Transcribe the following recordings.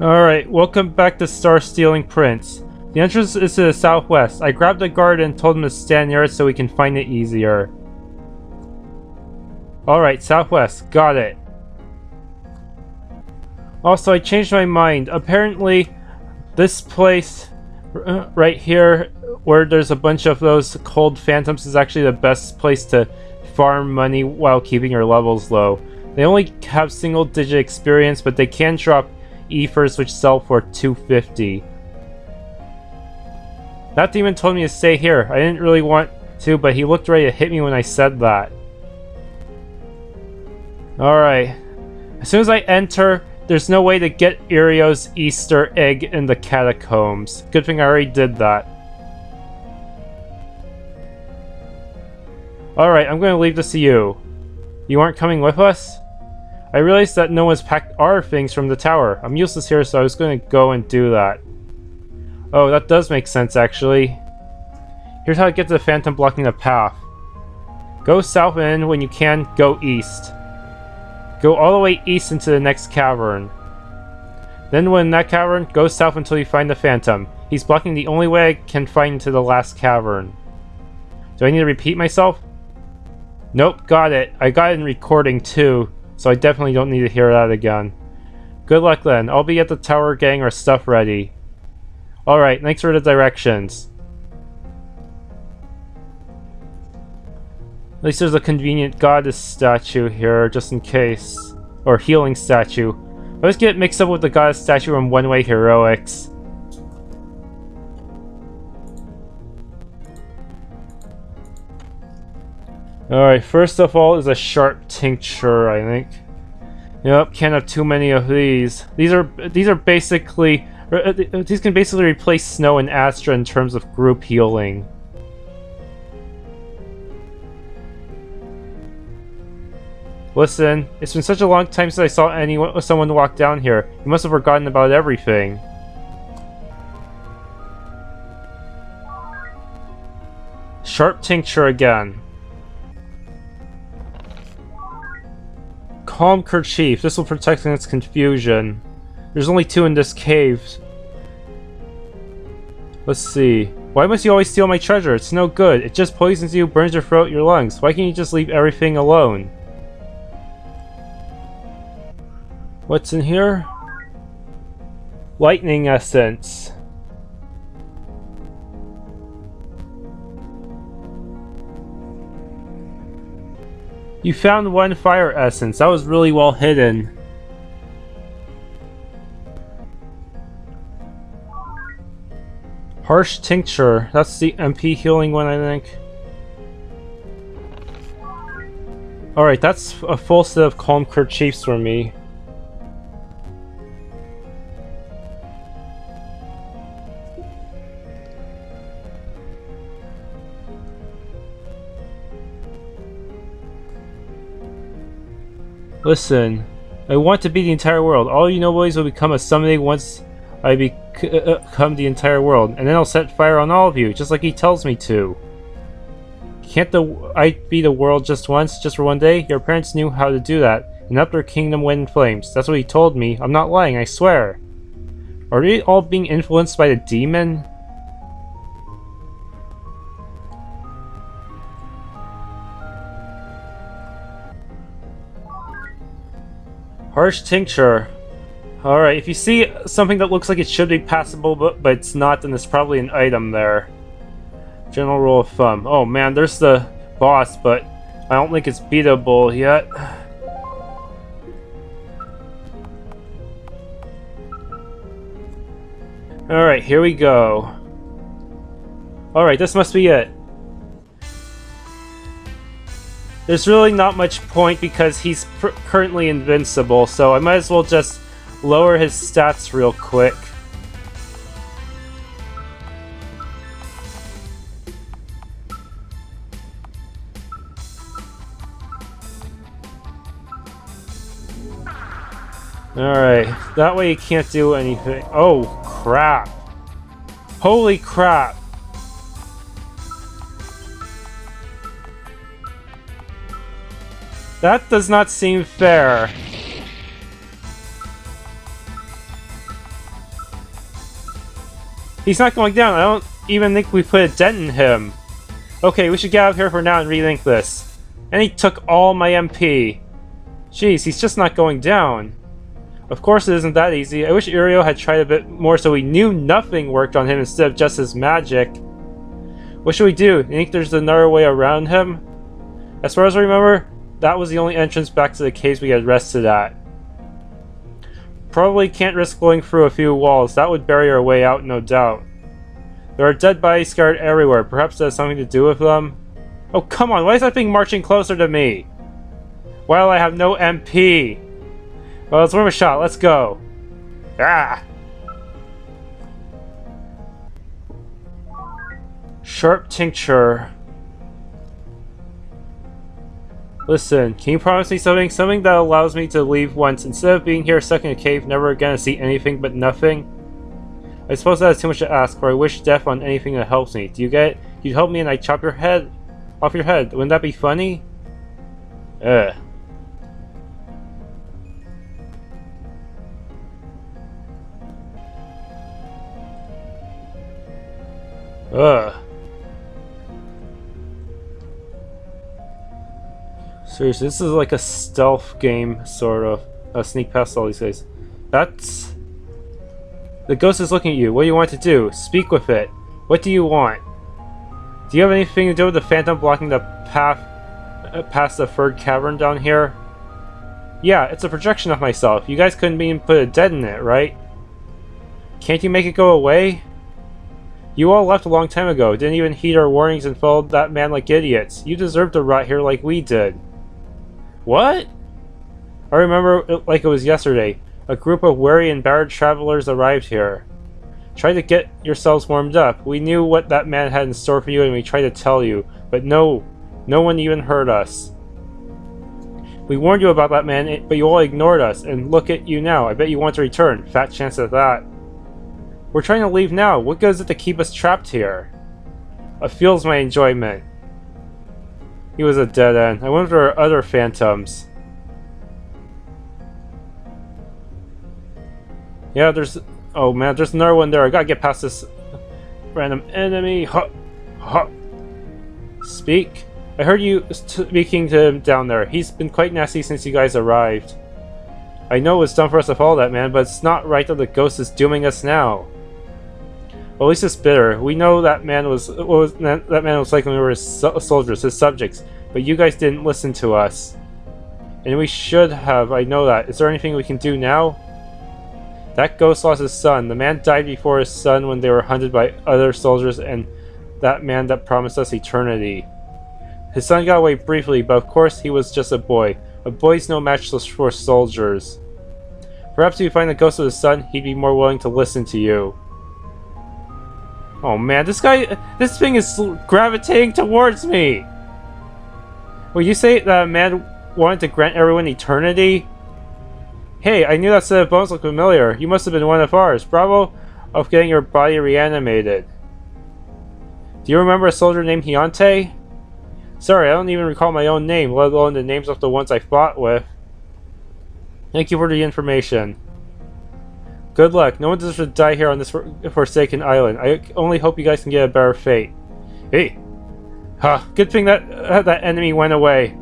Alright, welcome back to Star-Stealing Prince. The entrance is to the southwest. I grabbed the guard and told him to stand near it so we can find it easier. Alright, southwest. Got it. Also, I changed my mind. Apparently, this place right here, where there's a bunch of those cold phantoms, is actually the best place to farm money while keeping your levels low. They only have single-digit experience, but they can drop ethers which sell for 250. That demon told me to stay here. I didn't really want to, but he looked ready to hit me when I said that. Alright. As soon as I enter, there's no way to get Irio's Easter egg in the catacombs. Good thing I already did that. Alright, I'm going to leave this to you. You aren't coming with us? I realized that no one's packed our things from the tower. I'm useless here, so I was going to go and do that. Oh, that does make sense, actually. Here's how to get to the phantom blocking the path. Go south and when you can, go east. Go all the way east into the next cavern. Then when in that cavern, go south until you find the phantom. He's blocking the only way I can find into the last cavern. Do I need to repeat myself? Nope, got it. I got it in recording too, so I definitely don't need to hear that again. Good luck then. I'll be at the tower getting our stuff ready. Alright, thanks for the directions. At least there's a convenient goddess statue here, just in case. Or healing statue. I always get mixed up with the goddess statue from One Way Heroics. Alright, first of all is a sharp tincture, I think. Yep, can't have too many of these. These are basically... These can basically replace Snow and Astra in terms of group healing. Listen, it's been such a long time since I saw someone walk down here. You must have forgotten about everything. Sharp tincture again. Calm kerchief. This will protect against confusion. There's only 2 in this cave. Let's see. Why must you always steal my treasure? It's no good. It just poisons you, burns your throat, your lungs. Why can't you just leave everything alone? What's in here? Lightning essence. You found 1 fire essence. That was really well hidden. Harsh tincture. That's the MP healing one, I think. Alright, that's a full set of calm kerchiefs for me. Listen, I want to be the entire world. All you nobodies will become a someday once I become the entire world, and then I'll set fire on all of you, just like he tells me to. Can't I be the world just once, just for one day? Your parents knew how to do that, and up their kingdom went in flames. That's what he told me. I'm not lying, I swear. Are they all being influenced by the demon? Harsh tincture. Alright, if you see something that looks like it should be passable, but it's not, then there's probably an item there. General rule of thumb. Oh man, there's the boss, but I don't think it's beatable yet. Alright, here we go. Alright, this must be it. There's really not much point because he's currently invincible, so I might as well just lower his stats real quick. Alright, that way he can't do anything. Oh, crap. Holy crap. That does not seem fair. He's not going down. I don't even think we put a dent in him. Okay, we should get out of here for now and rethink this. And he took all my MP. Jeez, he's just not going down. Of course it isn't that easy. I wish Uriel had tried a bit more so we knew nothing worked on him instead of just his magic. What should we do? You think there's another way around him? As far as I remember, that was the only entrance back to the caves we had rested at. Probably can't risk going through a few walls. That would bury our way out, no doubt. There are dead bodies scattered everywhere. Perhaps that has something to do with them? Oh, come on. Why is that thing marching closer to me? While I have no MP. Well, it's worth a shot. Let's go. Ah! Sharp tincture. Listen, can you promise me something? Something that allows me to leave once, instead of being here stuck in a cave, never again to see anything but nothing? I suppose that is too much to ask, for I wish death on anything that helps me. Do you get it? You'd help me and I'd chop your head off your head. Wouldn't that be funny? Ugh. Ugh. Seriously, this is like a stealth game, sort of. Sneak past all these guys. That's... The ghost is looking at you. What do you want to do? Speak with it. What do you want? Do you have anything to do with the phantom blocking the path past the third cavern down here? Yeah, it's a projection of myself. You guys couldn't even put a dent in it, right? Can't you make it go away? You all left a long time ago, didn't even heed our warnings and followed that man like idiots. You deserve to rot here like we did. What? I remember it like it was yesterday. A group of weary and battered travelers arrived here. Try to get yourselves warmed up. We knew what that man had in store for you and we tried to tell you, but no one even heard us. We warned you about that man, but you all ignored us, and look at you now. I bet you want to return. Fat chance of that. We're trying to leave now. What good is it to keep us trapped here? It fuels my enjoyment. He was a dead end. I wonder if there are other phantoms. Yeah, there's... Oh man, there's another one there. I gotta get past this random enemy. Ha! Ha! Speak. I heard you speaking to him down there. He's been quite nasty since you guys arrived. I know it was dumb for us to follow that man, but it's not right that the ghost is dooming us now. Well, at least it's bitter. We know that man was like when we were his soldiers, his subjects, but you guys didn't listen to us. And we should have, I know that. Is there anything we can do now? That ghost lost his son. The man died before his son when they were hunted by other soldiers and that man that promised us eternity. His son got away briefly, but of course he was just a boy. A boy's no match for soldiers. Perhaps if you find the ghost of his son, he'd be more willing to listen to you. Oh man, this thing is gravitating towards me! Will you say that a man wanted to grant everyone eternity? Hey, I knew that set of bones looked familiar. You must have been one of ours. Bravo of getting your body reanimated. Do you remember a soldier named Hiante? Sorry, I don't even recall my own name, let alone the names of the ones I fought with. Thank you for the information. Good luck. No one deserves to die here on this forsaken island. I only hope you guys can get a better fate. Hey! Huh, good thing that that enemy went away.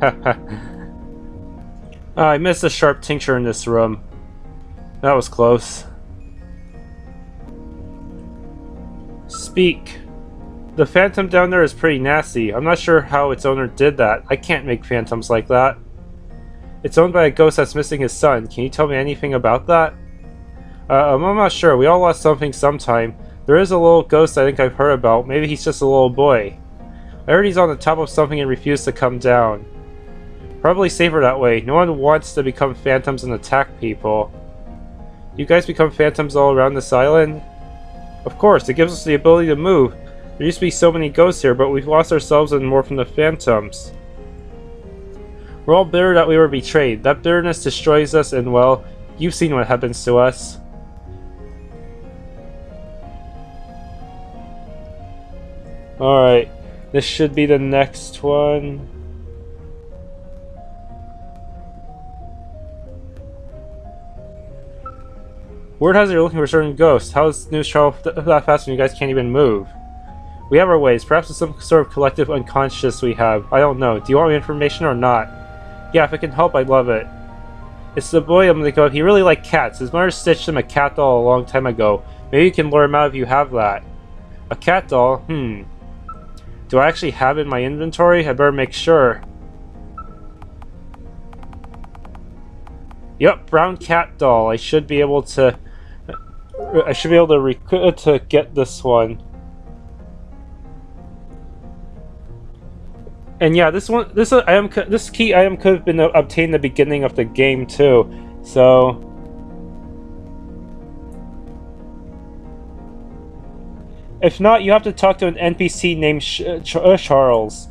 I missed a sharp tincture in this room. That was close. Speak. The phantom down there is pretty nasty. I'm not sure how its owner did that. I can't make phantoms like that. It's owned by a ghost that's missing his son. Can you tell me anything about that? I'm not sure. We all lost something sometime. There is a little ghost I think I've heard about. Maybe he's just a little boy. I heard he's on the top of something and refused to come down. Probably safer that way. No one wants to become phantoms and attack people. You guys become phantoms all around this island? Of course, it gives us the ability to move. There used to be so many ghosts here, but we've lost ourselves and more from the phantoms. We're all bitter that we were betrayed. That bitterness destroys us and, well, you've seen what happens to us. Alright, this should be the next one. Word has it you're looking for certain ghosts. How is news travel that fast when you guys can't even move? We have our ways. Perhaps it's some sort of collective unconscious we have. I don't know. Do you want information or not? Yeah, if it can help, I'd love it. It's the boy I'm thinking of. He really liked cats. His mother stitched him a cat doll a long time ago. Maybe you can lure him out if you have that. A cat doll? Do I actually have it in my inventory? I better make sure. Yep, brown cat doll. I should be able to get this one. And yeah, this key item could have been obtained at the beginning of the game too. So if not, you have to talk to an NPC named Charles.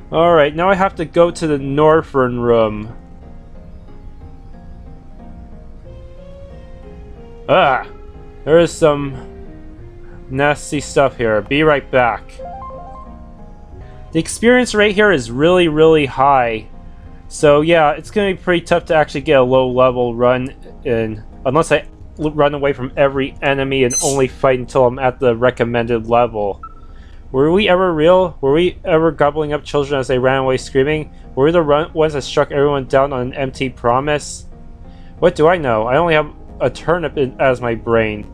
Alright, now I have to go to the northern room. Ah! There is some nasty stuff here. Be right back. The experience rate here is really, really high. So yeah, it's going to be pretty tough to actually get a low level run in. Unless I run away from every enemy and only fight until I'm at the recommended level. Were we ever real? Were we ever gobbling up children as they ran away screaming? Were we the ones that struck everyone down on an empty promise? What do I know? I only have a turnip as my brain.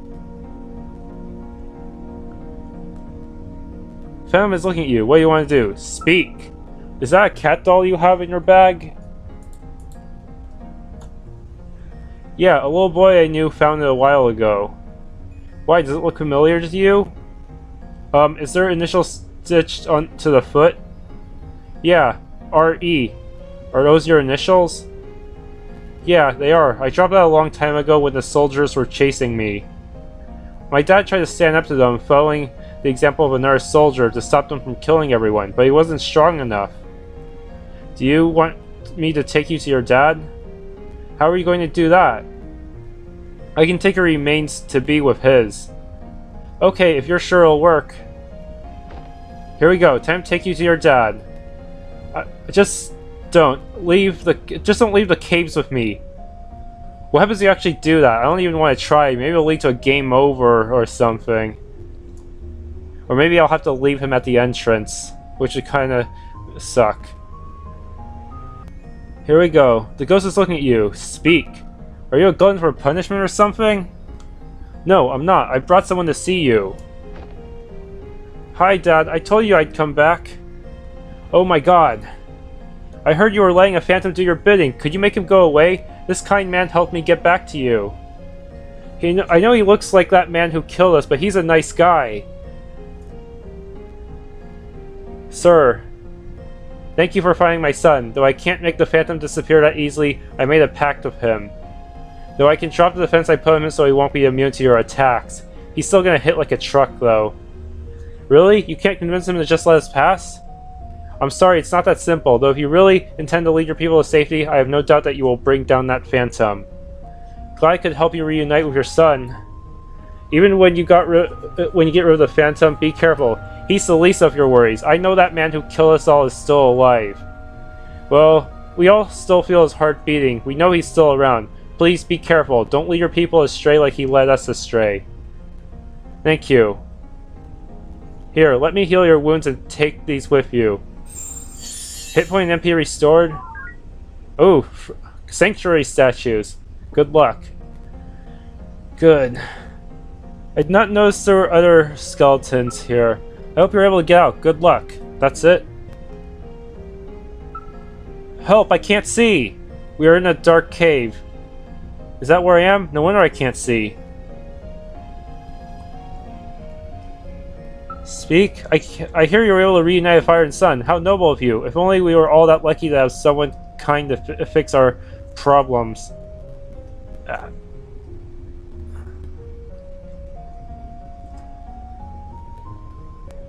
Phantom is looking at you. What do you want to do? Speak! Is that a cat doll you have in your bag? Yeah, a little boy I knew found it a while ago. Why, does it look familiar to you? Is there initials stitched onto the foot? Yeah, R.E. Are those your initials? Yeah, they are. I dropped that a long time ago when the soldiers were chasing me. My dad tried to stand up to them, following the example of another soldier to stop them from killing everyone, but he wasn't strong enough. Do you want me to take you to your dad? How are you going to do that? I can take your remains to be with his. Okay, if you're sure it'll work. Here we go. Time to take you to your dad. Just don't leave the caves with me. What happens if you actually do that? I don't even want to try. Maybe it'll lead to a game over or something. Or maybe I'll have to leave him at the entrance, which would kind of suck. Here we go. The ghost is looking at you. Speak. Are you a glutton for punishment or something? No, I'm not. I brought someone to see you. Hi, Dad. I told you I'd come back. Oh my god. I heard you were letting a phantom do your bidding. Could you make him go away? This kind man helped me get back to you. I know he looks like that man who killed us, but he's a nice guy. Sir, thank you for finding my son. Though I can't make the phantom disappear that easily, I made a pact with him. Though I can drop the defense I put him in so he won't be immune to your attacks. He's still gonna hit like a truck, though. Really? You can't convince him to just let us pass? I'm sorry, it's not that simple. Though if you really intend to lead your people to safety, I have no doubt that you will bring down that phantom. Glad I could help you reunite with your son. Even when you get rid of the phantom, be careful. He's the least of your worries. I know that man who killed us all is still alive. Well, we all still feel his heart beating. We know he's still around. Please be careful. Don't lead your people astray like he led us astray. Thank you. Here, let me heal your wounds and take these with you. Hit point and MP restored. Oh, sanctuary statues. Good luck. Good. I did not notice there were other skeletons here. I hope you're able to get out. Good luck. That's it. Help, I can't see! We are in a dark cave. Is that where I am? No wonder I can't see. Speak? I hear you were able to reunite a fire and sun. How noble of you. If only we were all that lucky to have someone kind to fix our problems.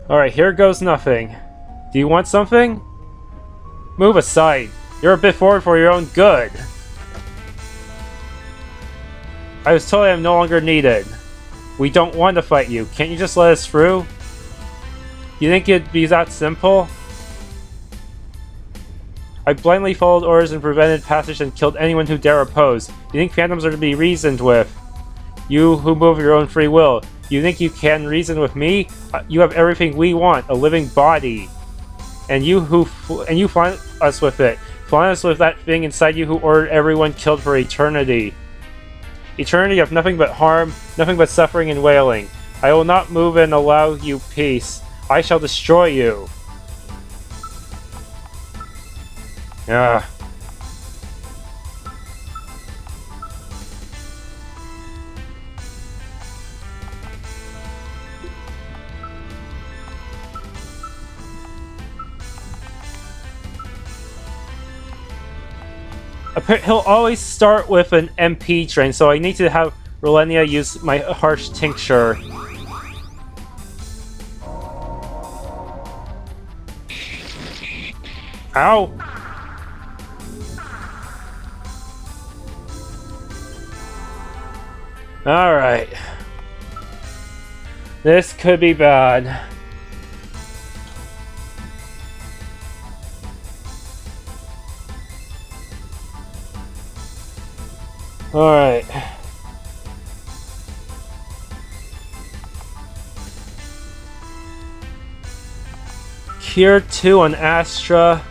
Alright, here goes nothing. Do you want something? Move aside. You're a bit forward for your own good. I was told I'm no longer needed. We don't want to fight you. Can't you just let us through? You think it'd be that simple? I blindly followed orders and prevented passage and killed anyone who dare oppose. You think phantoms are to be reasoned with? You who move your own free will. You think you can reason with me? You have everything we want, a living body. And you flaunt us with it. Flaunt us with that thing inside you who ordered everyone killed for eternity. Eternity of nothing but harm, nothing but suffering and wailing. I will not move and allow you peace. I shall destroy you. Yeah. He'll always start with an MP train, so I need to have Relenia use my harsh tincture. Ow! Alright. This could be bad. Alright. Cure 2 on Astra.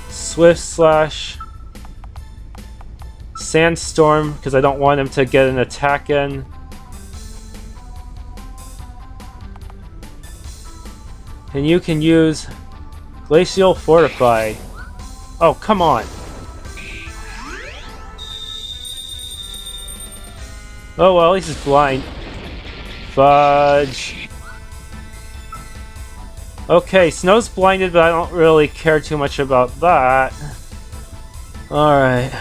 Swift Slash. Sandstorm, because I don't want him to get an attack in. And you can use Glacial Fortify. Oh, come on. Oh, well, at least he's blind. Fudge. Okay, Snow's blinded, but I don't really care too much about that. Alright.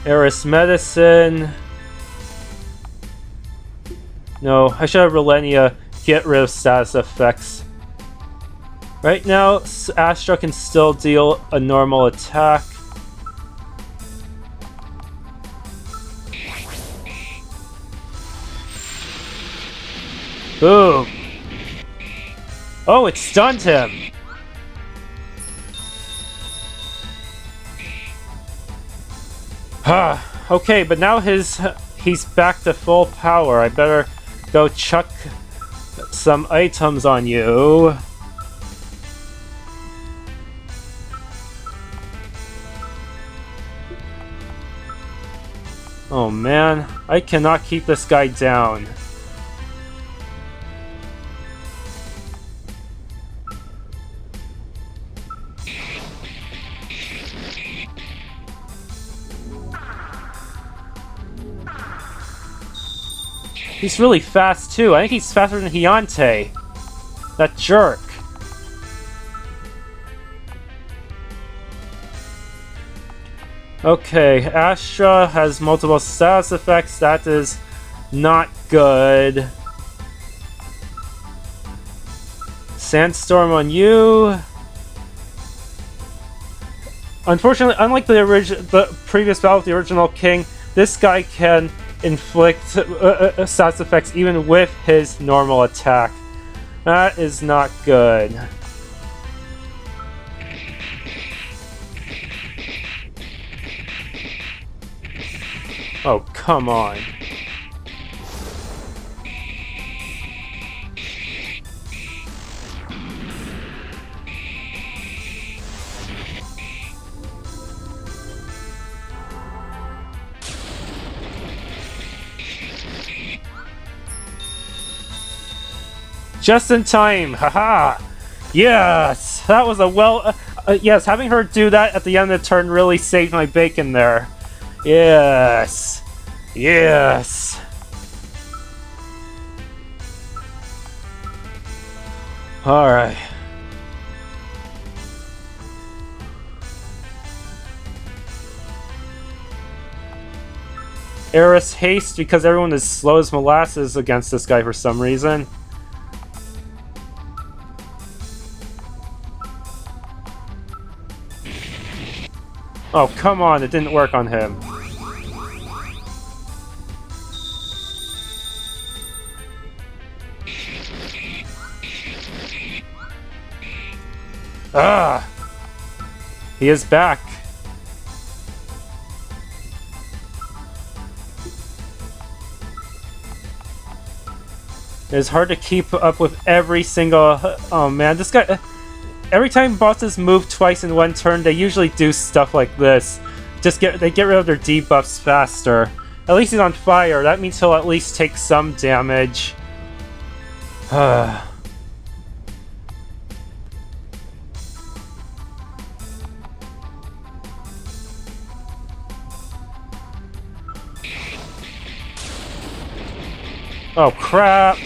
Eris Medicine. No, I should have Relenia get rid of status effects. Right now, Astra can still deal a normal attack. Boom! Oh, it stunned him! Okay, but now he's back to full power. I better go chuck some items on you. Oh man, I cannot keep this guy down. He's really fast too. I think he's faster than Hiante. That jerk. Okay, Astra has multiple status effects. That is not good. Sandstorm on you. Unfortunately, unlike the previous battle with the original king, this guy can inflict status effects even with his normal attack. That is not good. Oh, come on. Just in time, haha! Yes! That was a yes, having her do that at the end of the turn really saved my bacon there. Yes! Yes! Alright. Eris haste because everyone is slow as molasses against this guy for some reason. Oh, come on, it didn't work on him. Ah! He is back. It's hard to keep up with every single... Oh man, this guy... Every time bosses move twice in one turn, they usually do stuff like this. They get rid of their debuffs faster. At least he's on fire. That means he'll at least take some damage. Oh crap!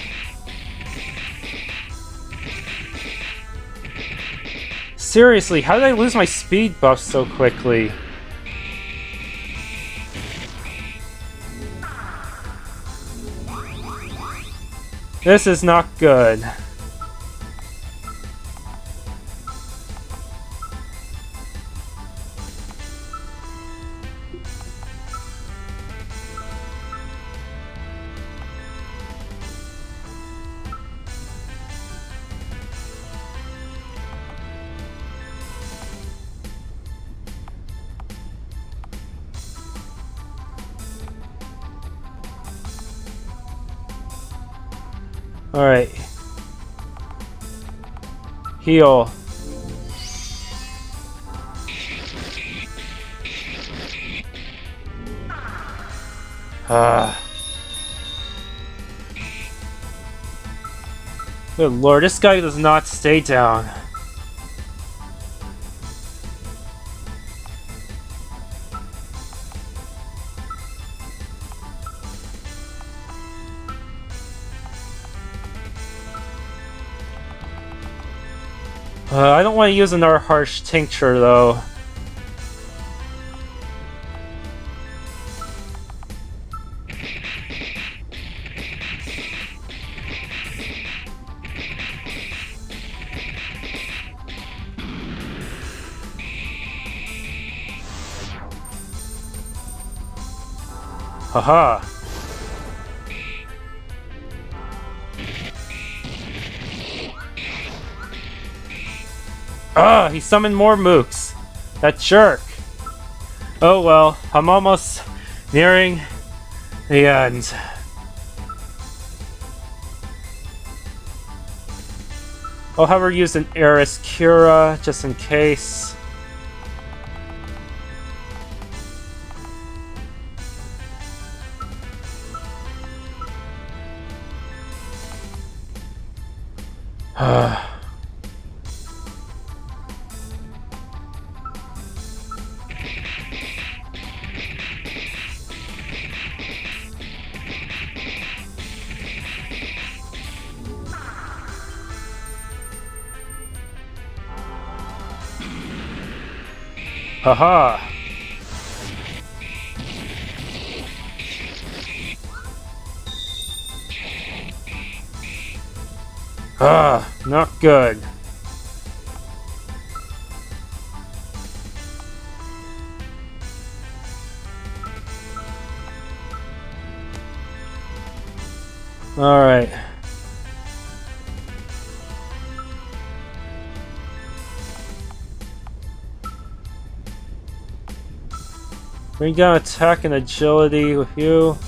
Seriously, how did I lose my speed buff so quickly? This is not good. Alright. Heal. Good lord, this guy does not stay down. I don't want to use another harsh tincture though. Haha. Ah, he summoned more mooks. That jerk. Oh well, I'm almost nearing the end. I'll have her use an Eris Cura just in case. Haha! Ah, not good. All right. Bring down attack and agility with you.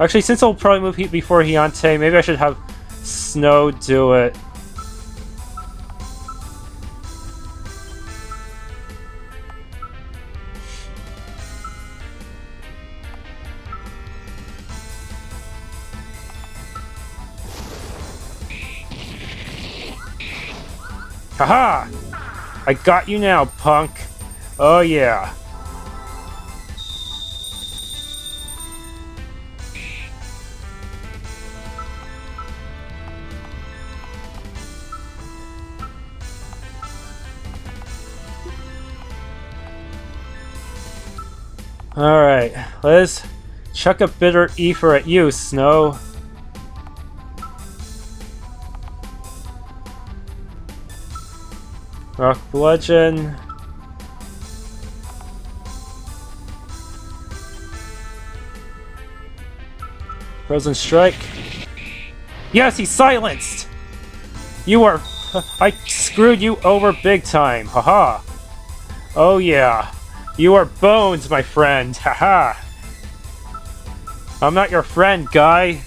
Actually, since I'll probably move before Hiante, maybe I should have Snow do it. Haha! I got you now, punk. Oh yeah. Alright, let's chuck a bitter ether at you, Snow. Rock bludgeon. Frozen strike. Yes, he's silenced! You are... I screwed you over big time, haha. Oh yeah. You are bones, my friend, haha. I'm not your friend, guy.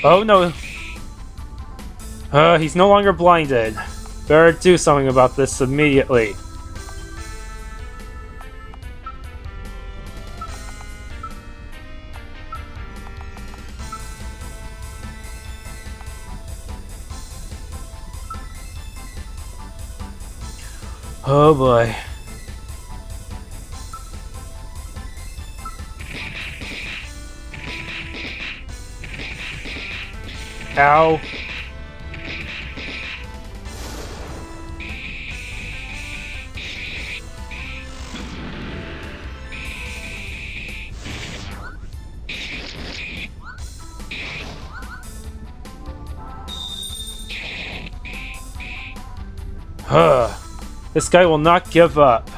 Oh no. He's no longer blinded. Better do something about this immediately. Oh boy. Ow. Huh. This guy will not give up.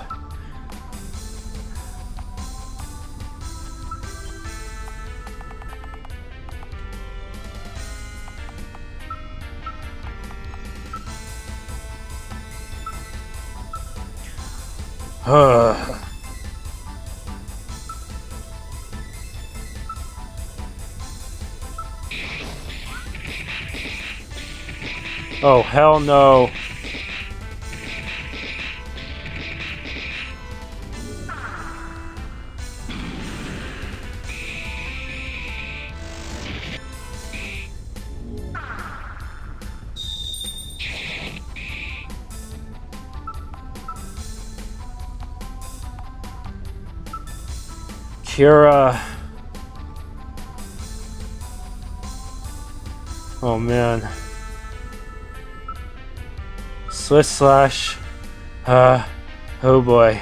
Oh, hell no. Kira. Oh man. Swiss slash. Oh boy.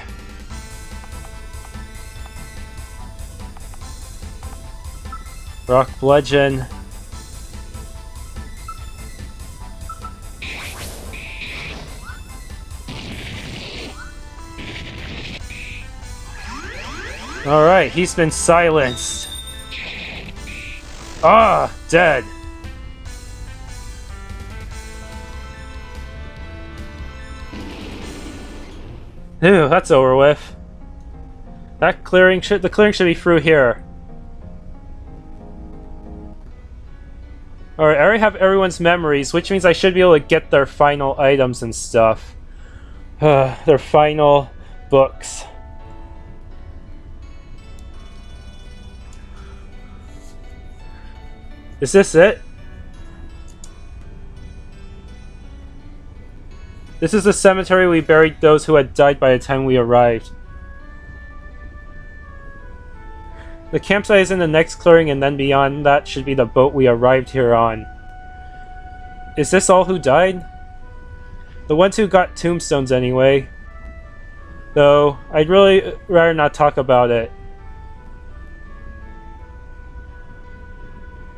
Rock bludgeon. Alright, he's been silenced. Ah, dead. Ew, that's over with. The clearing should be through here. Alright, I already have everyone's memories, which means I should be able to get their final items and stuff. Their final books. Is this it? This is the cemetery we buried those who had died by the time we arrived. The campsite is in the next clearing, and then beyond that should be the boat we arrived here on. Is this all who died? The ones who got tombstones anyway. Though, I'd really rather not talk about it.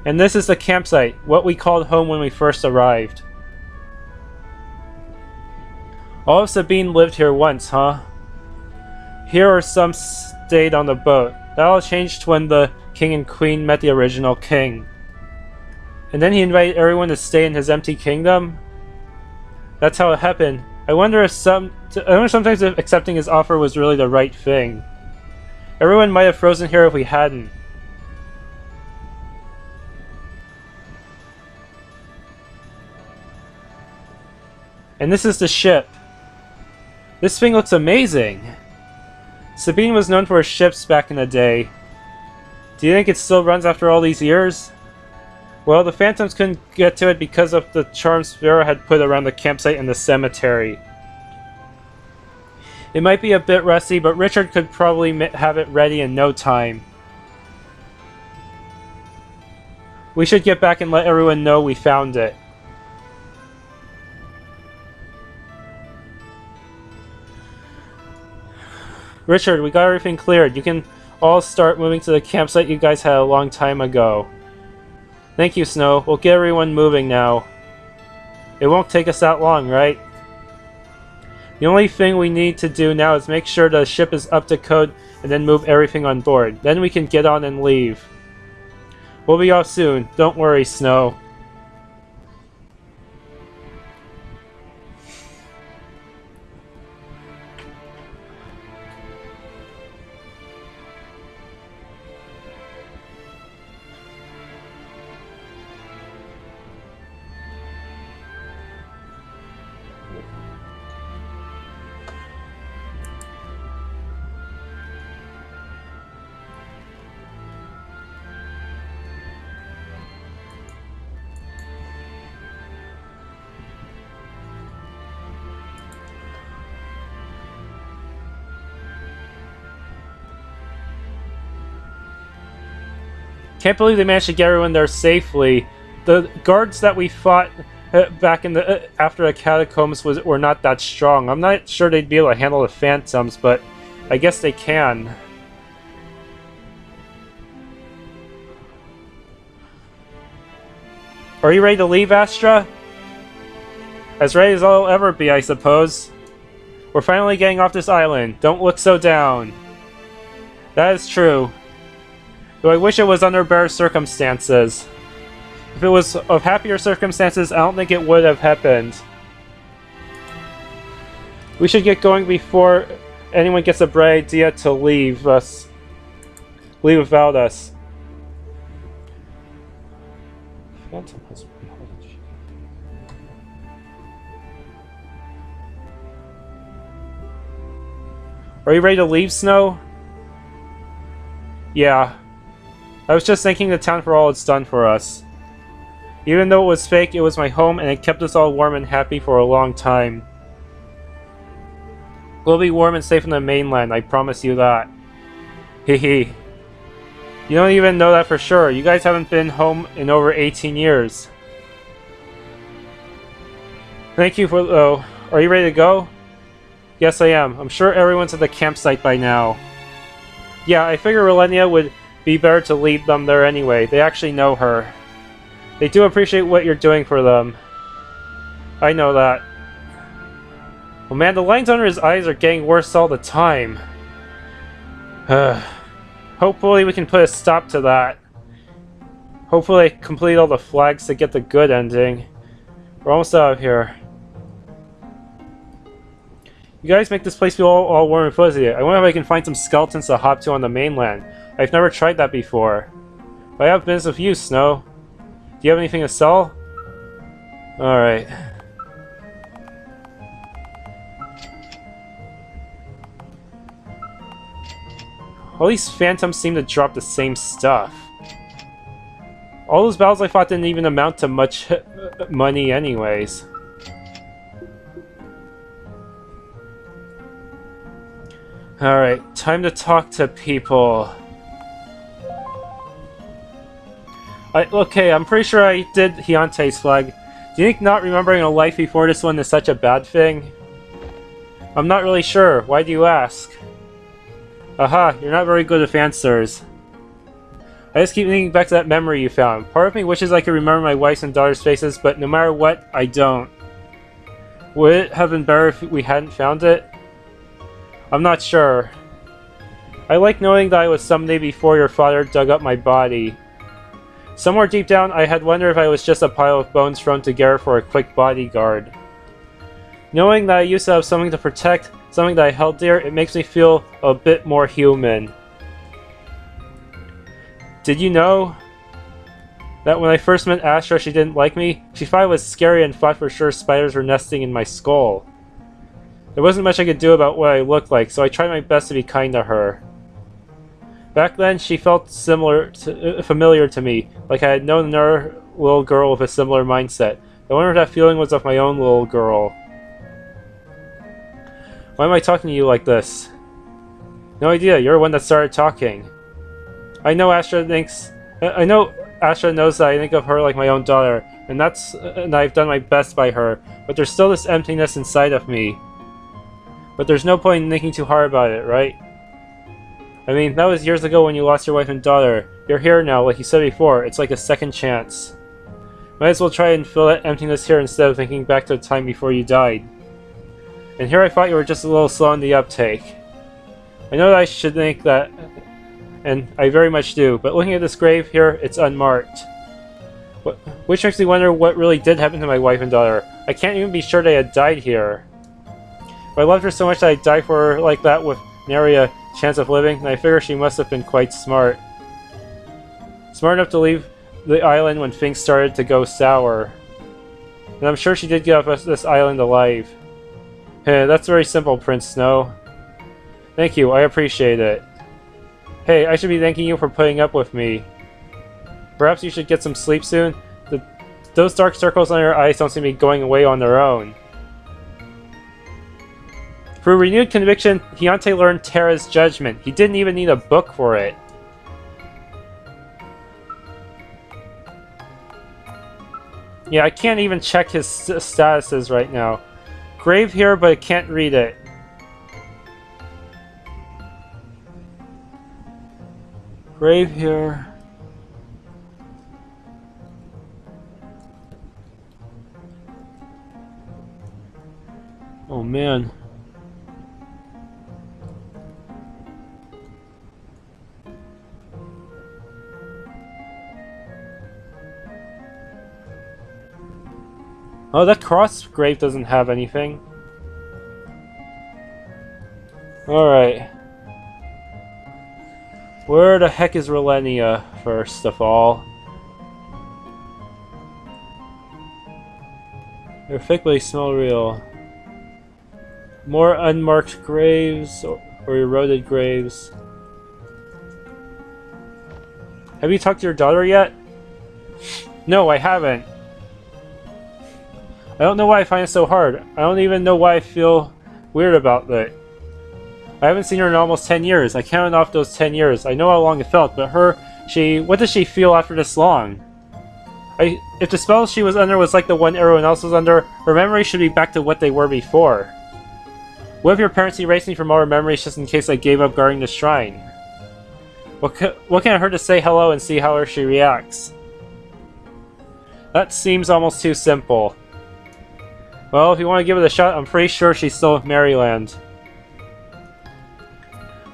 And this is the campsite, what we called home when we first arrived. All of Sabine lived here once, huh? Here or some stayed on the boat. That all changed when the king and queen met the original king. And then he invited everyone to stay in his empty kingdom? That's how it happened. I wonder sometimes if accepting his offer was really the right thing. Everyone might have frozen here if we hadn't. And this is the ship. This thing looks amazing. Sabine was known for her ships back in the day. Do you think it still runs after all these years? Well, the Phantoms couldn't get to it because of the charms Vera had put around the campsite and the cemetery. It might be a bit rusty, but Richard could probably have it ready in no time. We should get back and let everyone know we found it. Richard, we got everything cleared. You can all start moving to the campsite you guys had a long time ago. Thank you, Snow. We'll get everyone moving now. It won't take us that long, right? The only thing we need to do now is make sure the ship is up to code and then move everything on board. Then we can get on and leave. We'll be off soon. Don't worry, Snow. Can't believe they managed to get everyone there safely. The guards that we fought back in the after the catacombs were not that strong. I'm not sure they'd be able to handle the Phantoms, but I guess they can. Are you ready to leave, Astra? As ready as I'll ever be, I suppose. We're finally getting off this island. Don't look so down. That is true. Though I wish it was under better circumstances. If it was of happier circumstances, I don't think it would have happened. We should get going before anyone gets a bright idea to leave us. Leave without us. Are you ready to leave, Snow? Yeah. I was just thanking the town for all it's done for us. Even though it was fake, it was my home and it kept us all warm and happy for a long time. We'll be warm and safe on the mainland, I promise you that. Hehe. You don't even know that for sure. You guys haven't been home in over 18 years. Thank you for... Oh, are you ready to go? Yes, I am. I'm sure everyone's at the campsite by now. Yeah, I figure Relenia would be better to lead them there anyway. They actually know her. They do appreciate what you're doing for them. I know that. Oh man, the lines under his eyes are getting worse all the time. Hopefully we can put a stop to that. Hopefully I complete all the flags to get the good ending. We're almost out of here. You guys make this place feel all warm and fuzzy. I wonder if I can find some skeletons to hop to on the mainland. I've never tried that before. But I have business with you, Snow. Do you have anything to sell? Alright. All these Phantoms seem to drop the same stuff. All those battles I fought didn't even amount to much money anyways. Alright, time to talk to people. Okay, I'm pretty sure I did Hiante's flag. Do you think not remembering a life before this one is such a bad thing? I'm not really sure. Why do you ask? Aha, you're not very good with answers. I just keep thinking back to that memory you found. Part of me wishes I could remember my wife's and daughter's faces, but no matter what, I don't. Would it have been better if we hadn't found it? I'm not sure. I like knowing that I was someday before your father dug up my body. Somewhere deep down, I had wondered if I was just a pile of bones thrown together for a quick bodyguard. Knowing that I used to have something to protect, something that I held dear, it makes me feel a bit more human. Did you know that when I first met Astra, she didn't like me? She thought I was scary and thought for sure spiders were nesting in my skull. There wasn't much I could do about what I looked like, so I tried my best to be kind to her. Back then, she felt familiar to me, like I had known her little girl with a similar mindset. I wonder if that feeling was of my own little girl. Why am I talking to you like this? No idea, you're the one that started talking. I know Astra knows that I think of her like my own daughter, and I've done my best by her, but there's still this emptiness inside of me. But there's no point in thinking too hard about it, right? I mean, that was years ago when you lost your wife and daughter. You're here now, like you said before, it's like a second chance. Might as well try and fill that emptiness here instead of thinking back to the time before you died. And here I thought you were just a little slow in the uptake. I know that I should think that, and I very much do, but looking at this grave here, it's unmarked. Which makes me wonder what really did happen to my wife and daughter. I can't even be sure they had died here. If I loved her so much that I'd die for her like that with nary a chance of living, then I figure she must have been quite smart. Smart enough to leave the island when things started to go sour. And I'm sure she did get off this island alive. Hey, that's very simple, Prince Snowe. Thank you, I appreciate it. Hey, I should be thanking you for putting up with me. Perhaps you should get some sleep soon? Those dark circles on your eyes don't seem to be going away on their own. Through renewed conviction, Hiante learned Terra's judgment. He didn't even need a book for it. Yeah, I can't even check his statuses right now. Grave here, but I can't read it. Grave here. Oh man. Oh, that cross grave doesn't have anything. Alright. Where the heck is Relenia, first of all? They're fake, but they smell real. More unmarked graves, or eroded graves. Have you talked to your daughter yet? No, I haven't. I don't know why I find it so hard. I don't even know why I feel weird about it. I haven't seen her in almost 10 years. I counted off those 10 years. I know how long it felt, but what does she feel after this long? If the spell she was under was like the one everyone else was under, her memories should be back to what they were before. What if your parents erased me from all her memories just in case I gave up guarding the shrine? What can it hurt to say hello and see how she reacts? That seems almost too simple. Well, if you want to give it a shot, I'm pretty sure she's still in Maryland.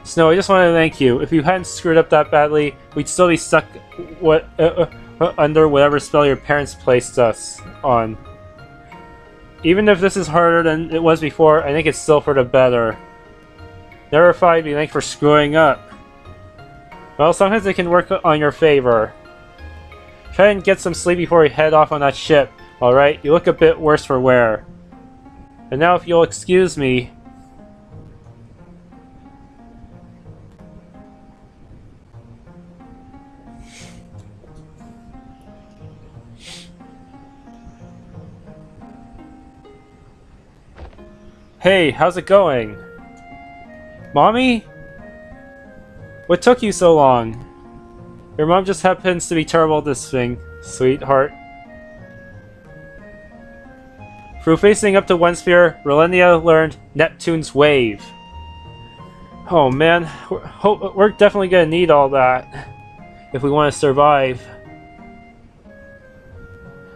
Snow, I just want to thank you. If you hadn't screwed up that badly, we'd still be stuck under whatever spell your parents placed us on. Even if this is harder than it was before, I think it's still for the better. Never thought I'd be thanked for screwing up. Well, sometimes it can work on your favor. Try and get some sleep before you head off on that ship, alright? You look a bit worse for wear. And now if you'll excuse me... Hey, how's it going? Mommy? What took you so long? Your mom just happens to be terrible at this thing, sweetheart. Through facing up to one sphere, Relenia learned Neptune's Wave. Oh man, we're definitely gonna need all that if we want to survive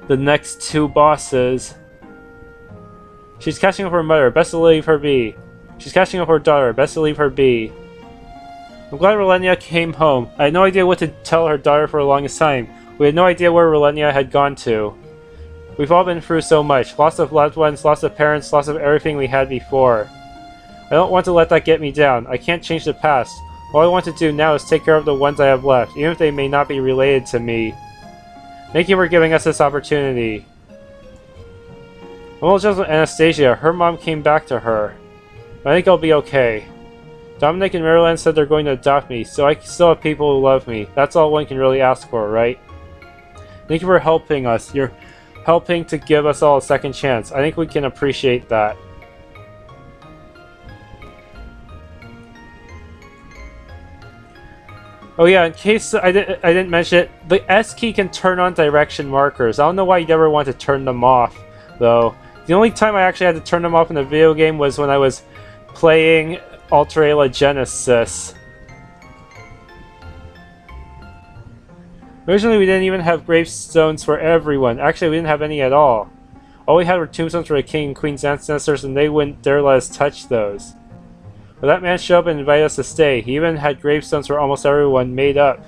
the next two bosses. She's catching up her mother, best to leave her be. She's catching up her daughter, best to leave her be. I'm glad Relenia came home. I had no idea what to tell her daughter for the longest time. We had no idea where Relenia had gone to. We've all been through so much. Loss of loved ones, loss of parents, loss of everything we had before. I don't want to let that get me down. I can't change the past. All I want to do now is take care of the ones I have left, even if they may not be related to me. Thank you for giving us this opportunity. I'm almost just with Anastasia. Her mom came back to her. I think I'll be okay. Dominic and Maryland said they're going to adopt me, so I still have people who love me. That's all one can really ask for, right? Thank you for helping us. You're helping to give us all a second chance. I think we can appreciate that. Oh yeah, in case I didn't mention it, the S key can turn on direction markers. I don't know why you never want to turn them off, though. The only time I actually had to turn them off in a video game was when I was playing Ultra Genesis. Originally, we didn't even have gravestones for everyone. Actually, we didn't have any at all. All we had were tombstones for the king and queen's ancestors, and they wouldn't dare let us touch those. But that man showed up and invited us to stay. He even had gravestones for almost everyone made up.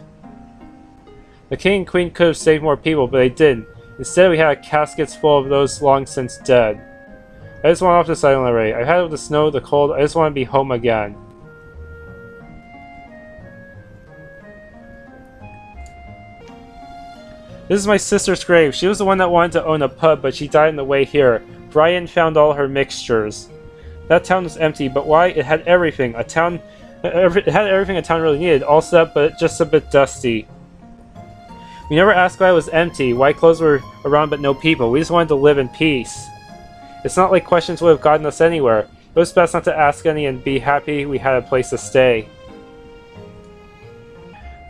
The king and queen could have saved more people, but they didn't. Instead, we had caskets full of those long since dead. I just want off this island already. I've had it with the snow, the cold. I just want to be home again. This is my sister's grave. She was the one that wanted to own a pub, but she died on the way here. Brian found all her mixtures. That town was empty, but why? It had everything. It had everything a town really needed, all set up, but just a bit dusty. We never asked why it was empty, why clothes were around but no people. We just wanted to live in peace. It's not like questions would have gotten us anywhere. It was best not to ask any and be happy we had a place to stay.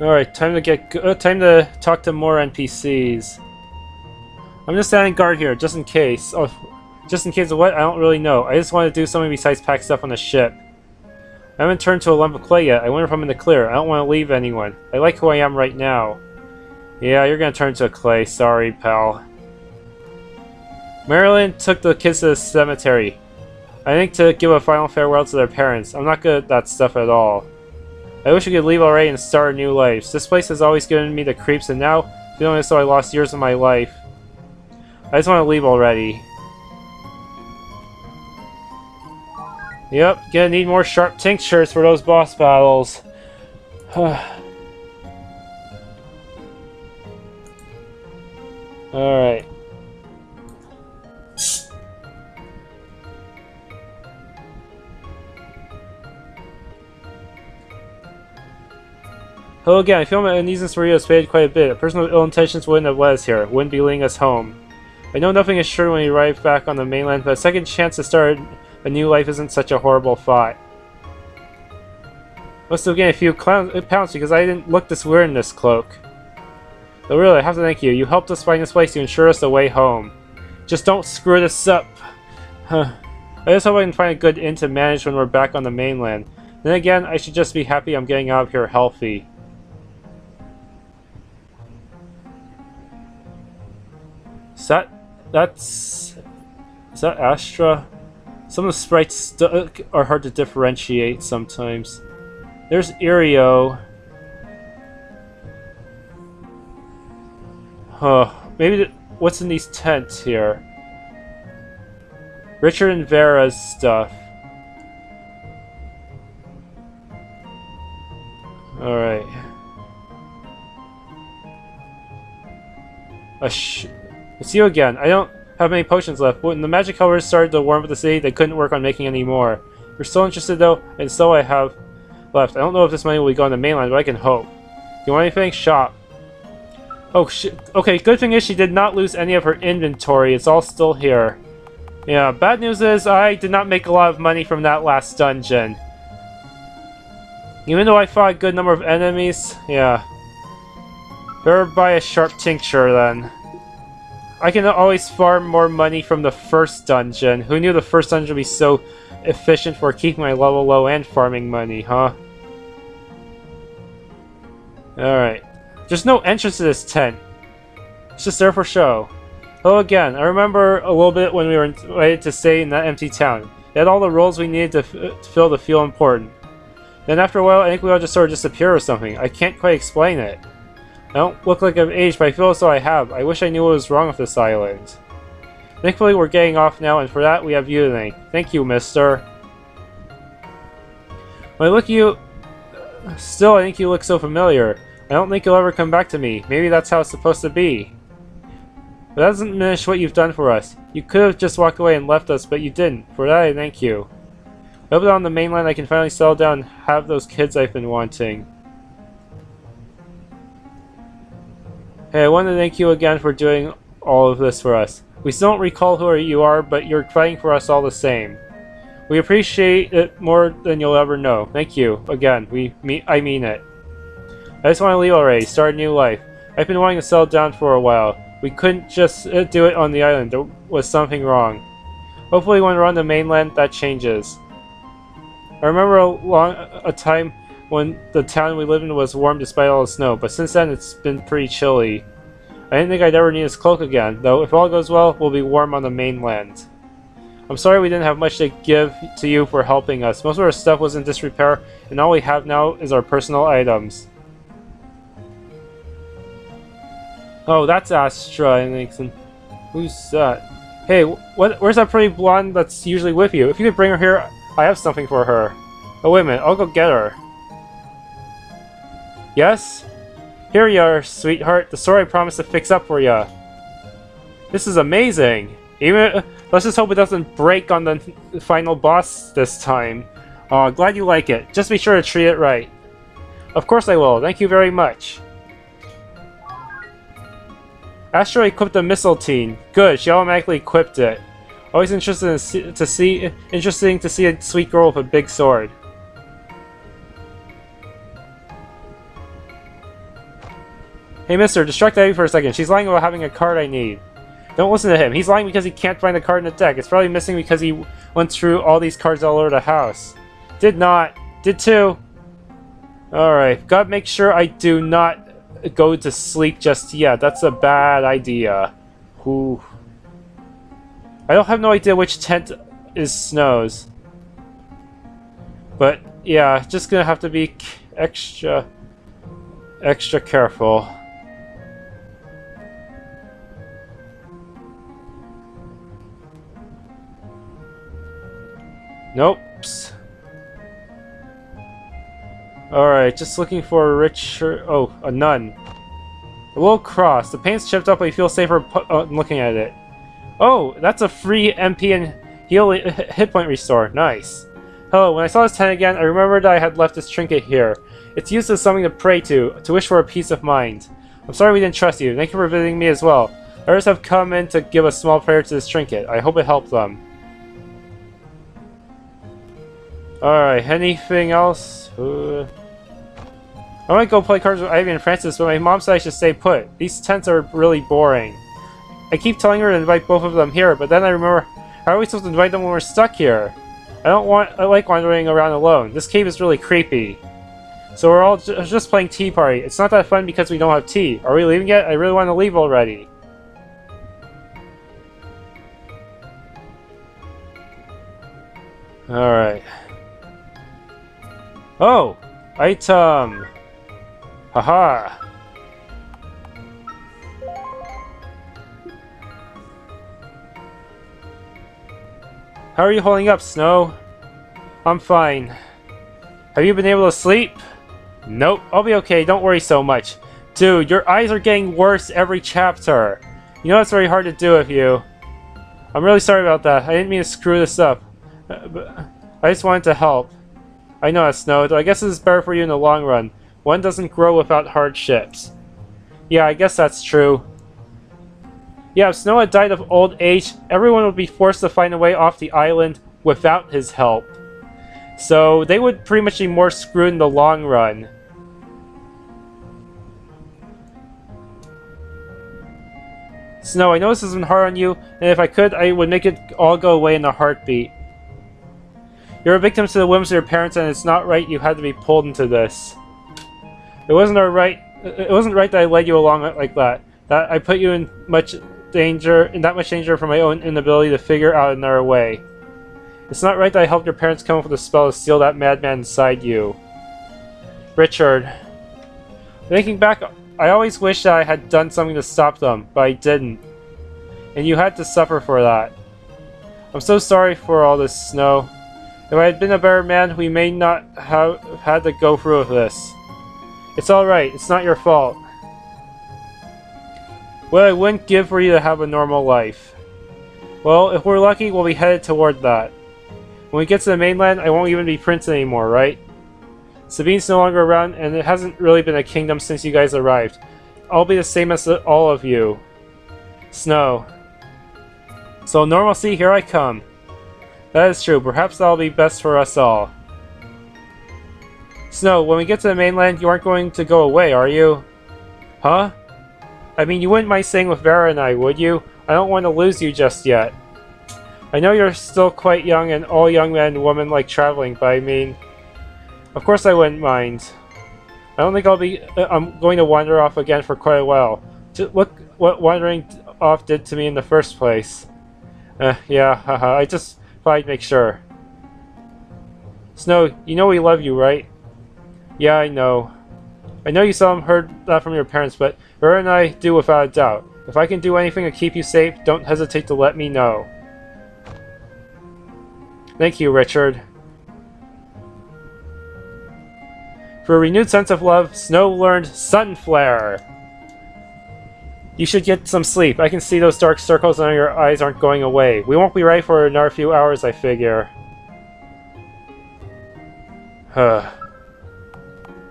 Alright, time to talk to more NPCs. I'm just standing guard here, just in case. Oh, just in case of what? I don't really know. I just want to do something besides pack stuff on the ship. I haven't turned to a lump of clay yet. I wonder if I'm in the clear. I don't want to leave anyone. I like who I am right now. Yeah, you're gonna turn to a clay. Sorry, pal. Marilyn took the kids to the cemetery. I think to give a final farewell to their parents. I'm not good at that stuff at all. I wish we could leave already and start new lives. This place has always given me the creeps, and now, feeling as though I lost years of my life. I just want to leave already. Yep, gonna need more sharp tinctures for those boss battles. Alright. Hello again, I feel my uneasiness for you has faded quite a bit. A person with ill intentions wouldn't have led us here, wouldn't be leading us home. I know nothing is sure when we arrive back on the mainland, but a second chance to start a new life isn't such a horrible thought. Must have gained a few pounds because I didn't look this weird in this cloak. But really, I have to thank you. You helped us find this place to ensure us the way home. Just don't screw this up. I just hope I can find a good inn to manage when we're back on the mainland. Then again, I should just be happy I'm getting out of here healthy. Is that Astra? Some of the sprites are hard to differentiate sometimes. There's Irio. Maybe what's in these tents here? Richard and Vera's stuff. Alright. It's you again. I don't have many potions left. When the magic colors started to warm up the city, they couldn't work on making any more. You're still interested though, and so I have left. I don't know if this money will be going to the mainland, but I can hope. Do you want anything? Shop. Oh shit. Okay, good thing is she did not lose any of her inventory. It's all still here. Yeah, bad news is I did not make a lot of money from that last dungeon. Even though I fought a good number of enemies, yeah. Better buy a sharp tincture then. I can always farm more money from the first dungeon. Who knew the first dungeon would be so efficient for keeping my level low and farming money, huh? Alright. There's no entrance to this tent. It's just there for show. Hello again. I remember a little bit when we were invited to stay in that empty town. It had all the roles we needed to fill to feel important. Then after a while, I think we all just sort of disappear or something. I can't quite explain it. I don't look like I've aged, but I feel as though I have. I wish I knew what was wrong with this island. Thankfully, we're getting off now, and for that, we have you to thank. Thank you, mister. When I look at you... Still, I think you look so familiar. I don't think you'll ever come back to me. Maybe that's how it's supposed to be. But that doesn't diminish what you've done for us. You could have just walked away and left us, but you didn't. For that, I thank you. I hope that on the mainland I can finally settle down and have those kids I've been wanting. Hey, I want to thank you again for doing all of this for us. We still don't recall who you are, but you're fighting for us all the same. We appreciate it more than you'll ever know. Thank you. Again, I mean it. I just want to leave already, start a new life. I've been wanting to settle down for a while. We couldn't just do it on the island. There was something wrong. Hopefully when we're on the mainland, that changes. I remember a time when the town we lived in was warm despite all the snow, but since then it's been pretty chilly. I didn't think I'd ever need this cloak again, though if all goes well, we'll be warm on the mainland. I'm sorry we didn't have much to give to you for helping us. Most of our stuff was in disrepair, and all we have now is our personal items. Oh, that's Astra, Nixon. Who's that? Hey, where's that pretty blonde that's usually with you? If you could bring her here, I have something for her. Oh, wait a minute, I'll go get her. Yes? Here you are, sweetheart. The sword I promised to fix up for you. This is amazing. Let's just hope it doesn't break on the final boss this time. Glad you like it. Just be sure to treat it right. Of course I will. Thank you very much. Astra equipped the missile team. Good, she automatically equipped it. Always interesting to see a sweet girl with a big sword. Hey mister, distract Abby for a second. She's lying about having a card I need. Don't listen to him. He's lying because he can't find the card in the deck. It's probably missing because he went through all these cards all over the house. Did not. Did too. Alright, gotta make sure I do not go to sleep just yet. That's a bad idea. Ooh. I don't have no idea which tent is Snow's. But yeah, just gonna have to be extra careful. Nope. Alright, just looking for a richer... Oh, a nun. A little cross. The paint's chipped up, but you feel safer looking at it. Oh, that's a free MP and heal hit point restore. Nice. Hello, when I saw this tent again, I remembered I had left this trinket here. It's used as something to pray to wish for a peace of mind. I'm sorry we didn't trust you. Thank you for visiting me as well. Others have come in to give a small prayer to this trinket. I hope it helped them. Alright, anything else? I want to go play cards with Ivy and Francis, but my mom said I should stay put. These tents are really boring. I keep telling her to invite both of them here, but then I remember, how are we supposed to invite them when we're stuck here? I like wandering around alone. This cave is really creepy. So we're all just playing tea party. It's not that fun because we don't have tea. Are we leaving yet? I really want to leave already. Alright. Oh! Item! Haha! How are you holding up, Snow? I'm fine. Have you been able to sleep? Nope, I'll be okay, don't worry so much. Dude, your eyes are getting worse every chapter. You know it's very hard to do with you. I'm really sorry about that. I didn't mean to screw this up. But I just wanted to help. I know that, Snow, though I guess this is better for you in the long run. One doesn't grow without hardships. Yeah, I guess that's true. Yeah, if Snow had died of old age, everyone would be forced to find a way off the island without his help. So they would pretty much be more screwed in the long run. Snow, I know this has been hard on you, and if I could, I would make it all go away in a heartbeat. You're a victim to the whims of your parents, and it's not right you had to be pulled into this. It wasn't right that I led you along like that. That I put you in that much danger for my own inability to figure out another way. It's not right that I helped your parents come up with a spell to steal that madman inside you. Richard. Thinking back, I always wished that I had done something to stop them, but I didn't. And you had to suffer for that. I'm so sorry for all this, Snow. If I had been a better man, we may not have had to go through with this. It's alright, it's not your fault. What I wouldn't give for you to have a normal life. Well, if we're lucky, we'll be headed toward that. When we get to the mainland, I won't even be Prince anymore, right? Sabine's no longer around, and it hasn't really been a kingdom since you guys arrived. I'll be the same as all of you. Snow. So normalcy, here I come. That is true. Perhaps that'll be best for us all. Snow, when we get to the mainland, you aren't going to go away, are you? Huh? I mean, you wouldn't mind staying with Vera and I, would you? I don't want to lose you just yet. I know you're still quite young and all young men and women like traveling, but I mean... Of course I wouldn't mind. I don't think I'm going to wander off again for quite a while. Look what wandering off did to me in the first place. Yeah, haha, I just thought I'd make sure. Snow, you know we love you, right? Yeah, I know. I know you seldom heard that from your parents, but Vera and I do without a doubt. If I can do anything to keep you safe, don't hesitate to let me know. Thank you, Richard. For a renewed sense of love, Snow learned Sun Flare. You should get some sleep. I can see those dark circles under your eyes aren't going away. We won't be ready for another few hours, I figure.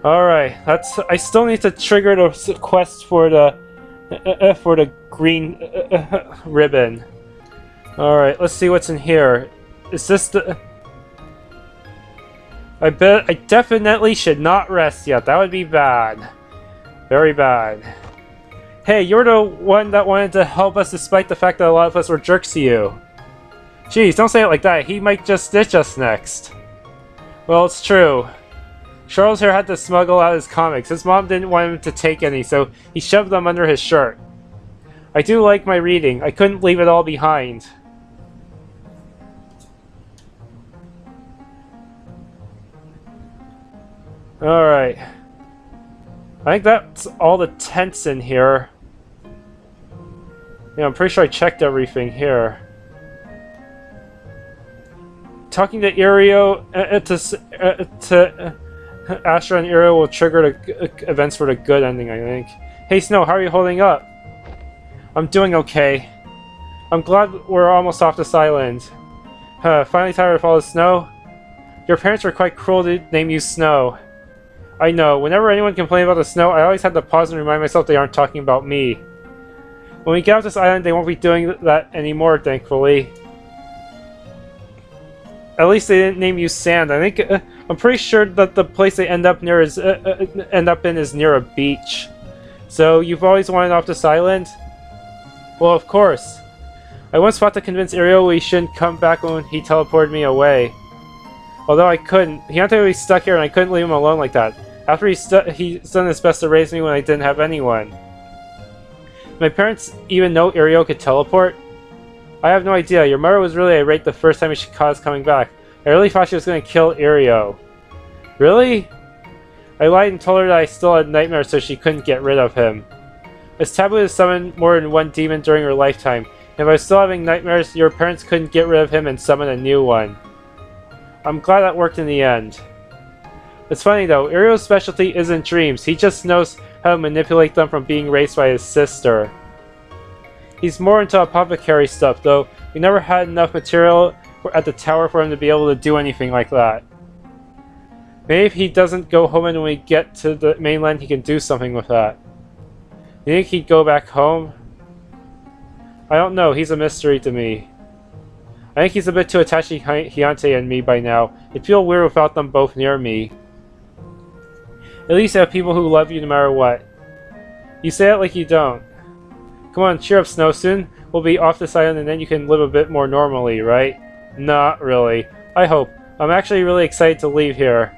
Alright, I still need to trigger the quest for the green ribbon. Alright, let's see what's in here. Is this the... I definitely should not rest yet. That would be bad. Very bad. Hey, you're the one that wanted to help us despite the fact that a lot of us were jerks to you. Jeez, don't say it like that. He might just ditch us next. Well, it's true. Charles here had to smuggle out his comics. His mom didn't want him to take any, so he shoved them under his shirt. I do like my reading. I couldn't leave it all behind. Alright. I think that's all the tents in here. Yeah, I'm pretty sure I checked everything here. Talking to Irio, to Astra and Irio will trigger the events for the good ending, I think. Hey Snow, how are you holding up? I'm doing okay. I'm glad we're almost off this island. Finally tired of all the snow? Your parents were quite cruel to name you Snow. I know, whenever anyone complained about the snow, I always had to pause and remind myself they aren't talking about me. When we get off this island, they won't be doing that anymore, thankfully. At least they didn't name you Sand. I think I'm pretty sure that the place they end up in is near a beach. So you've always wanted off this island? Well, of course. I once fought to convince Ariel we shouldn't come back when he teleported me away. Although I couldn't. Hiante was stuck here and I couldn't leave him alone like that. After he's done his best to raise me when I didn't have anyone. My parents even know Ariel could teleport? I have no idea. Your mother was really irate the first time she caught us coming back. I really thought she was going to kill Irio. Really? I lied and told her that I still had nightmares so she couldn't get rid of him. It's taboo to summon more than one demon during her lifetime. If I was still having nightmares, your parents couldn't get rid of him and summon a new one. I'm glad that worked in the end. It's funny though, Irio's specialty isn't dreams. He just knows how to manipulate them from being raised by his sister. He's more into apothecary stuff though. We never had enough material at the tower for him to be able to do anything like that. Maybe if he doesn't go home and when we get to the mainland he can do something with that. You think he'd go back home? I don't know, he's a mystery to me. I think he's a bit too attached to Hiante and me by now. It'd feel weird without them both near me. At least you have people who love you no matter what. You say it like you don't. Come on, cheer up, Snow. Soon we'll be off this island and then you can live a bit more normally, right? Not really. I hope. I'm actually really excited to leave here.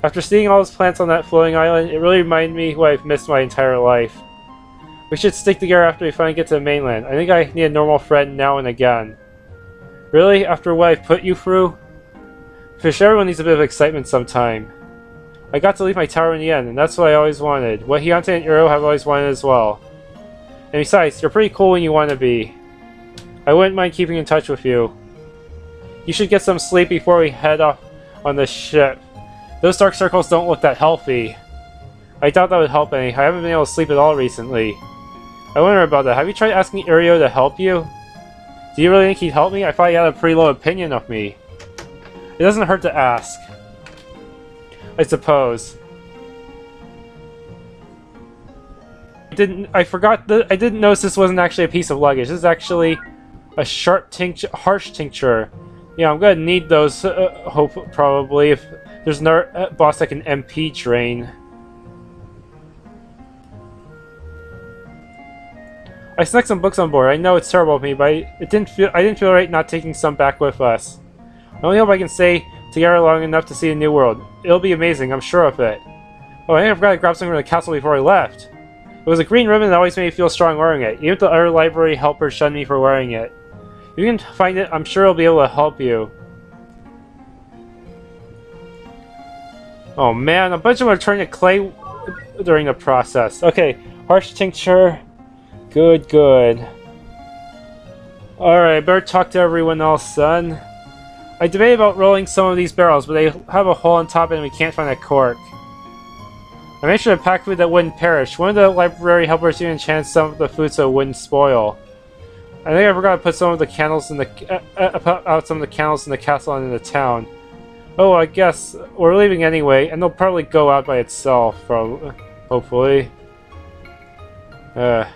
After seeing all those plants on that floating island, it really reminded me what I've missed my entire life. We should stick together after we finally get to the mainland. I think I need a normal friend now and again. Really? After what I've put you through? For sure everyone needs a bit of excitement sometime. I got to leave my tower in the end, and that's what I always wanted. What Hiante and Iro have always wanted as well. And besides, you're pretty cool when you want to be. I wouldn't mind keeping in touch with you. You should get some sleep before we head off on the ship. Those dark circles don't look that healthy. I doubt that would help any. I haven't been able to sleep at all recently. I wonder about that. Have you tried asking Irio to help you? Do you really think he'd help me? I thought he had a pretty low opinion of me. It doesn't hurt to ask. I suppose. I forgot that I didn't notice this wasn't actually a piece of luggage. This is actually a sharp tincture, harsh tincture. Yeah, I'm gonna need those, probably, if there's another boss that can MP drain. I snuck some books on board. I know it's terrible of me, but I didn't feel right not taking some back with us. I only hope I can stay together long enough to see a new world. It'll be amazing, I'm sure of it. Oh, I think I forgot to grab something from the castle before I left. It was a green ribbon that always made me feel strong wearing it. Even if the other library helpers shunned me for wearing it. If you can find it, I'm sure I'll be able to help you. Oh man, a bunch of them are turning to clay during the process. Okay, harsh tincture. Good, good. Alright, better talk to everyone else, son. I debated about rolling some of these barrels, but they have a hole on top and we can't find a cork. I made sure to pack food that wouldn't perish. One of the library helpers even enchanted some of the food so it wouldn't spoil. I think I forgot to put some of the candles in the castle and in the town. Oh, I guess we're leaving anyway, and they'll probably go out by itself, hopefully. I'm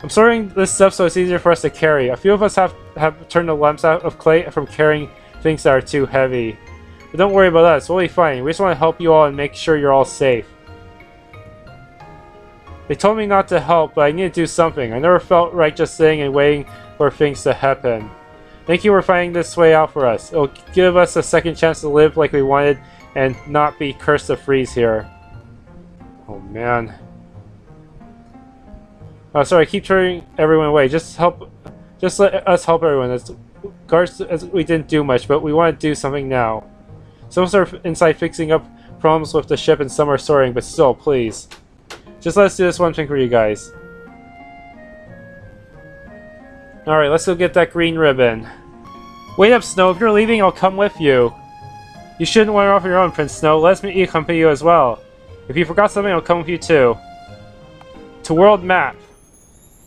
sorting this stuff so it's easier for us to carry. A few of us have turned the lumps out of clay from carrying things that are too heavy. But don't worry about us, we'll be fine. We just want to help you all and make sure you're all safe. They told me not to help, but I need to do something. I never felt right just sitting and waiting for things to happen. Thank you for finding this way out for us. It'll give us a second chance to live like we wanted and not be cursed to freeze here. Oh man. Oh, sorry, I keep turning everyone away. Just let us help everyone. As guards, we didn't do much, but we want to do something now. Some of us are inside fixing up problems with the ship and some are sorting, but still, please. Just let us do this one thing for you guys. Alright, let's go get that green ribbon. Wait up, Snow. If you're leaving, I'll come with you. You shouldn't wander off on your own, Prince Snowe. Let me accompany you as well. If you forgot something, I'll come with you too. To world map.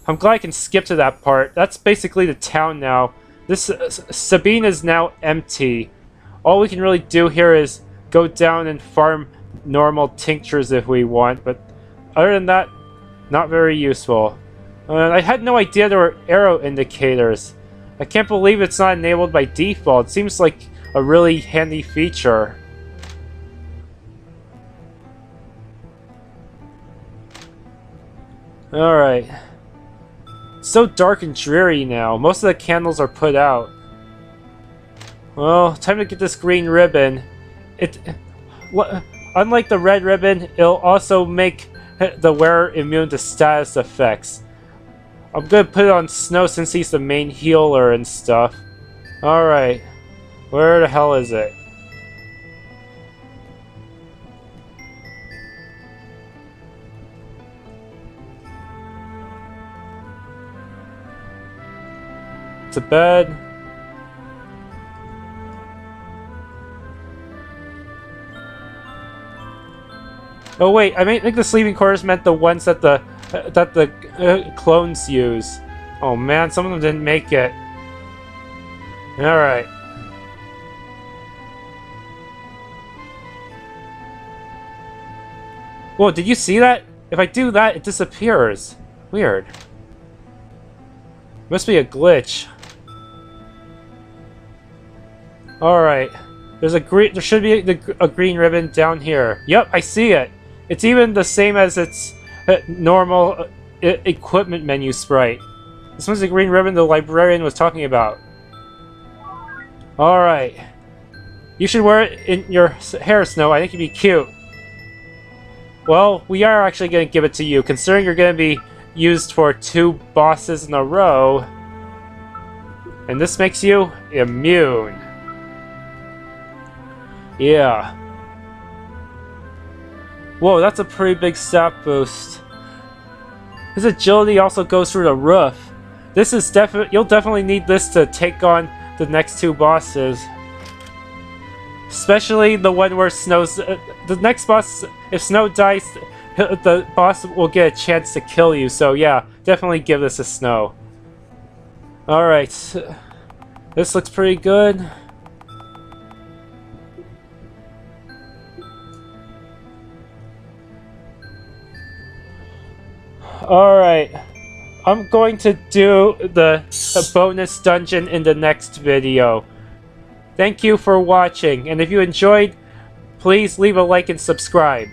I'm glad I can skip to that part. That's basically the town now. This Sabine is now empty. All we can really do here is go down and farm normal tinctures if we want, but other than that, not very useful. I had no idea there were arrow indicators. I can't believe it's not enabled by default. It seems like a really handy feature. Alright. So dark and dreary now. Most of the candles are put out. Well, time to get this green ribbon. Unlike the red ribbon, it'll also make the wearer immune to status effects. I'm gonna put it on Snow since he's the main healer and stuff. Alright. Where the hell is it? To bed. Oh wait, I think the sleeping quarters meant the ones that the clones use. Oh man, some of them didn't make it. Alright. Whoa, did you see that? If I do that, it disappears. Weird. Must be a glitch. Alright. There should be a green ribbon down here. Yep, I see it. It's even the same as its normal equipment menu sprite. This one's the green ribbon the librarian was talking about. Alright. You should wear it in your hair, Snow. I think it'd be cute. Well, we are actually going to give it to you, considering you're going to be used for 2 bosses in a row. And this makes you immune. Yeah. Whoa, that's a pretty big stat boost. His agility also goes through the roof. This is you'll definitely need this to take on the next 2 bosses. Especially the one where Snow's... the next boss, if Snow dies, the boss will get a chance to kill you. So yeah, definitely give this a Snow. Alright. This looks pretty good. Alright. I'm going to do the bonus dungeon in the next video. Thank you for watching, and if you enjoyed, please leave a like and subscribe.